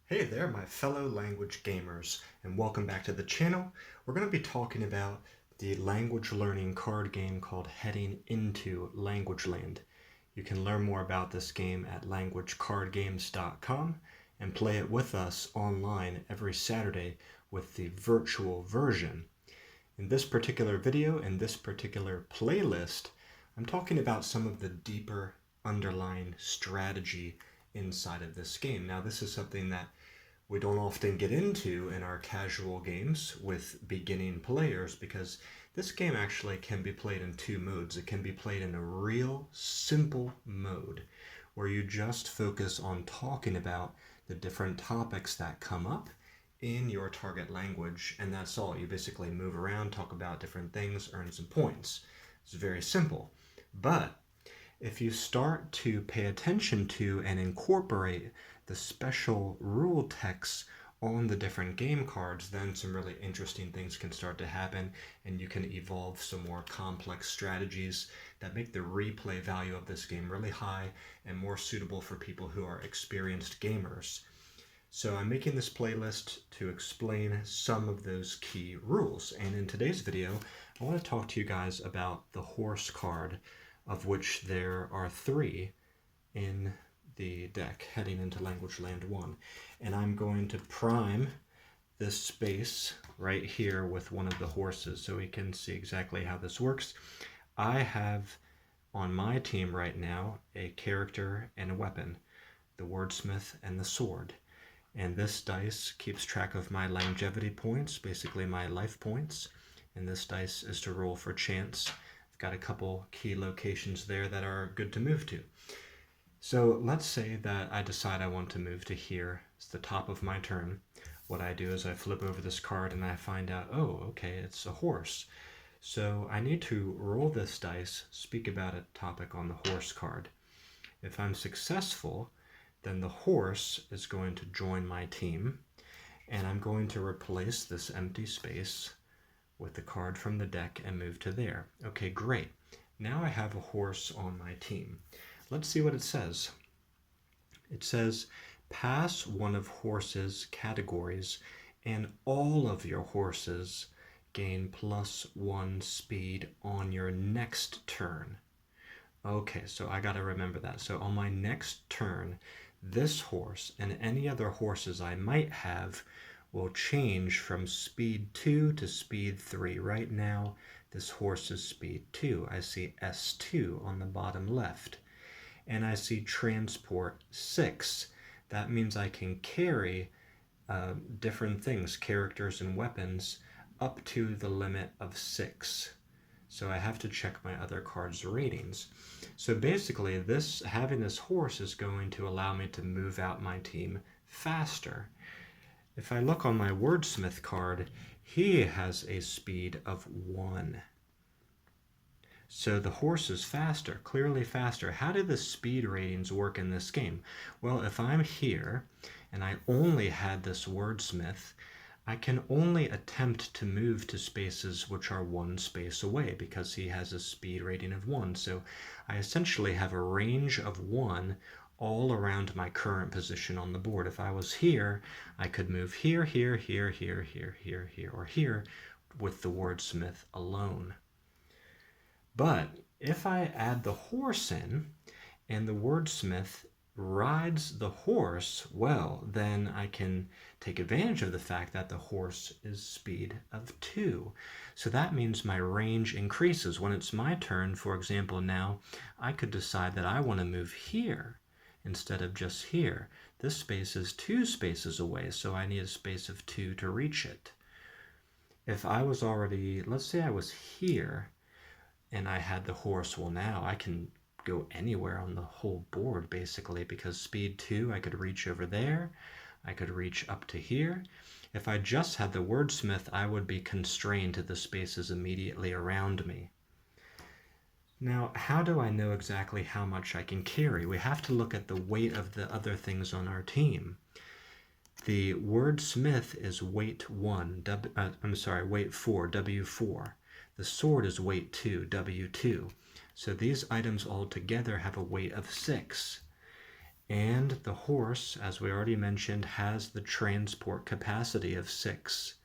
Hey there, my fellow language gamers, and welcome back to the channel. We're going to be talking about the language learning card game called Heading into Language Land. You can learn more about this game at languagecardgames.com and play it with us online every Saturday with the virtual version. In this particular video, in this particular playlist, I'm talking about some of the deeper underlying strategy inside of this game. Now, this is something that we don't often get into in our casual games with beginning players because this game actually can be played in two modes. It can be played in a real simple mode where you just focus on talking about the different topics that come up in your target language, and that's all. You basically move around, talk about different things, earn some points. It's very simple. But if you start to pay attention to and incorporate the special rule texts on the different game cards, then some really interesting things can start to happen, and you can evolve some more complex strategies that make the replay value of this game really high and more suitable for people who are experienced gamers. So I'm making this playlist to explain some of those key rules, and in today's video I want to talk to you guys about the horse card, of which there are 3 in the deck heading into Language Land 1. And I'm going to prime this space right here with one of the horses so we can see exactly how this works. I have on my team right now a character and a weapon, the wordsmith and the sword. And this dice keeps track of my longevity points, basically my life points. And this dice is to roll for chance. I've got a couple key locations there that are good to move to. So let's say that I decide I want to move to here. It's the top of my turn. What I do is I flip over this card and I find out, oh, okay, it's a horse. So I need to roll this dice, speak about a topic on the horse card. If I'm successful, then the horse is going to join my team, and I'm going to replace this empty space with the card from the deck and move to there. Okay, great. Now I have a horse on my team. Let's see what it says. It says, pass one of horse's categories and all of your horses gain +1 speed on your next turn. Okay, so I gotta remember that. So on my next turn, this horse and any other horses I might have will change from speed 2 to speed 3. Right now, this horse is speed 2. I see S2 on the bottom left. And I see transport 6. That means I can carry different things, characters and weapons, up to the limit of 6. So I have to check my other cards' ratings. So basically, having this horse is going to allow me to move out my team faster. If I look on my wordsmith card, he has a speed of 1. So the horse is faster, clearly faster. How do the speed ratings work in this game? Well, if I'm here and I only had this wordsmith, I can only attempt to move to spaces which are 1 space away because he has a speed rating of 1. So I essentially have a range of 1 all around my current position on the board. If I was here, I could move here, here, here, here, here, here, here, or here with the wordsmith alone. But if I add the horse in and the wordsmith rides the horse, well, then I can take advantage of the fact that the horse is speed of 2. So that means my range increases. When it's my turn, for example, now I could decide that I want to move here instead of just here. This space is 2 spaces away, so I need a space of 2 to reach it. If I was already, let's say I was here and I had the horse, well, now I can go anywhere on the whole board basically, because speed 2 I could reach over there, I could reach up to here. If I just had the wordsmith, I would be constrained to the spaces immediately around me. Now, how do I know exactly how much I can carry? We have to look at the weight of the other things on our team. The wordsmith is weight 4, W4. The sword is weight 2, W2. So these items all together have a weight of 6. And the horse, as we already mentioned, has the transport capacity of 6.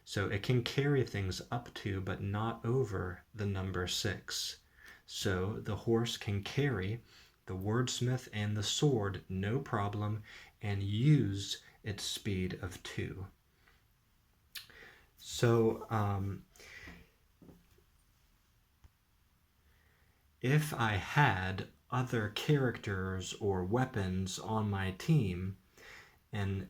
So it can carry things up to, but not over, the number 6. So the horse can carry the wordsmith and the sword, no problem, and use its speed of 2. So if I had other characters or weapons on my team and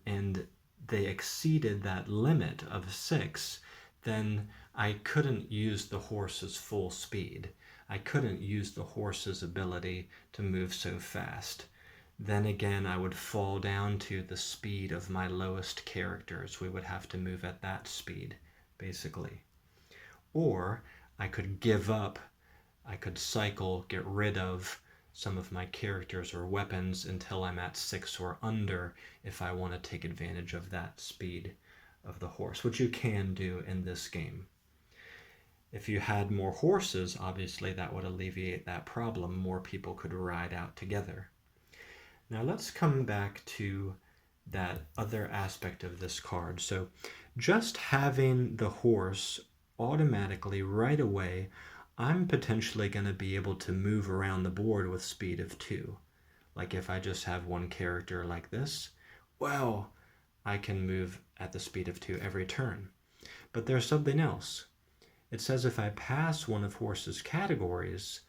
they exceeded that limit of 6, then I couldn't use the horse's full speed. I couldn't use the horse's ability to move so fast. Then again, I would fall down to the speed of my lowest characters. We would have to move at that speed, basically. Or I could give up, I could cycle, get rid of some of my characters or weapons until I'm at 6 or under if I want to take advantage of that speed of the horse, which you can do in this game. If you had more horses, obviously that would alleviate that problem. More people could ride out together. Now let's come back to that other aspect of this card. So just having the horse automatically right away, I'm potentially going to be able to move around the board with speed of 2. Like if I just have one character like this, well, I can move at the speed of 2 every turn. But there's something else. It says if I pass one of horse's categories,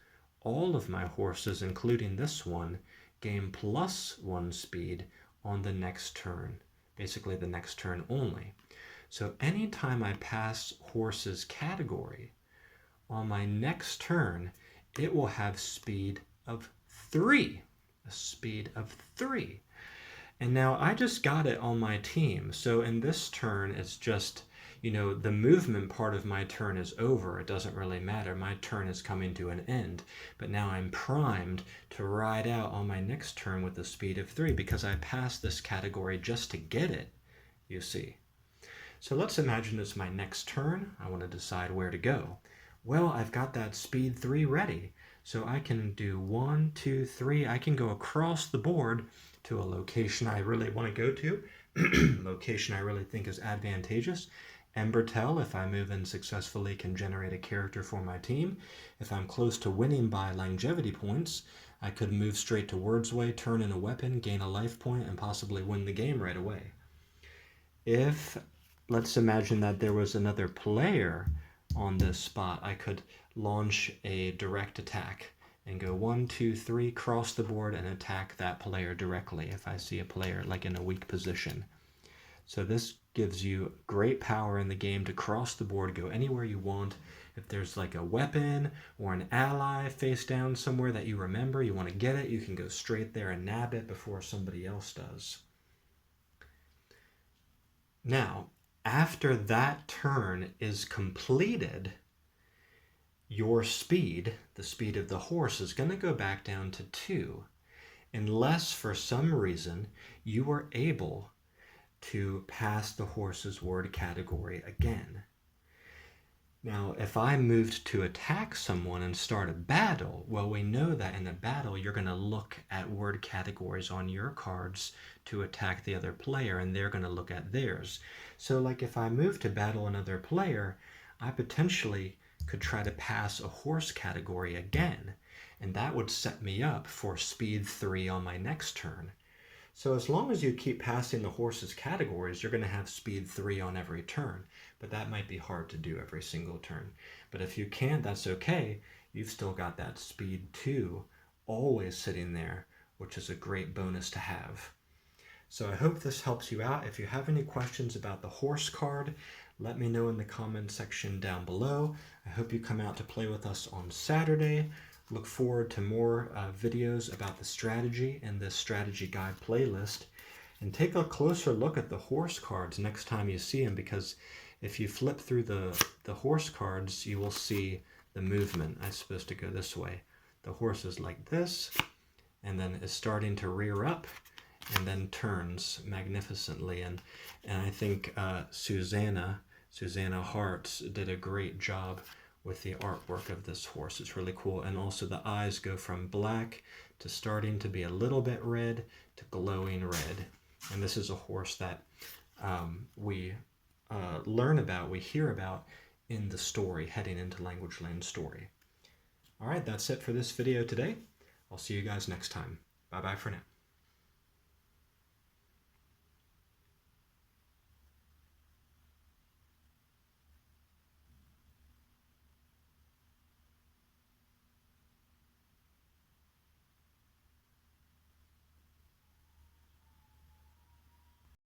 all of my horses, including this one, gain +1 speed on the next turn, basically the next turn only. So anytime I pass horse's category, on my next turn, it will have speed of 3, a speed of 3. And now I just got it on my team. So in this turn, it's just, the movement part of my turn is over. It doesn't really matter. My turn is coming to an end. But now I'm primed to ride out on my next turn with the speed of 3 because I passed this category just to get it, you see. So let's imagine it's my next turn. I want to decide where to go. Well, I've got that speed 3 ready. So I can do 1, 2, 3. I can go across the board to a location I really want to go to, location I really think is advantageous. Embertell, if I move in successfully, can generate a character for my team. If I'm close to winning by longevity points, I could move straight to Wordsway, turn in a weapon, gain a life point, and possibly win the game right away. Let's imagine that there was another player on this spot, I could launch a direct attack and go 1, 2, 3, cross the board and attack that player directly if I see a player like in a weak position. So this gives you great power in the game to cross the board, go anywhere you want. If there's like a weapon or an ally face down somewhere that you remember, you want to get it, you can go straight there and nab it before somebody else does. Now, after that turn is completed, your speed, the speed of the horse, is going to go back down to 2, unless for some reason you were able to pass the horse's word category again. Now, if I moved to attack someone and start a battle, well, we know that in a battle you're going to look at word categories on your cards to attack the other player, and they're going to look at theirs. So like if I move to battle another player, I potentially could try to pass a horse category again, and that would set me up for speed 3 on my next turn. So as long as you keep passing the horse's categories, you're going to have speed 3 on every turn, but that might be hard to do every single turn. But if you can't, that's okay. You've still got that speed 2 always sitting there, which is a great bonus to have. So I hope this helps you out. If you have any questions about the horse card, let me know in the comment section down below. I hope you come out to play with us on Saturday. Look forward to more videos about the strategy in this strategy guide playlist. And take a closer look at the horse cards next time you see them, because if you flip through the horse cards, you will see the movement. I'm supposed to go this way. The horse is like this, and then is starting to rear up, and then turns magnificently. And I think Susanna Hartz did a great job with the artwork of this horse. It's really cool. And also the eyes go from black to starting to be a little bit red to glowing red. And this is a horse that we learn about, we hear about in the story, Heading into Language Land story. All right, that's it for this video today. I'll see you guys next time. Bye-bye for now.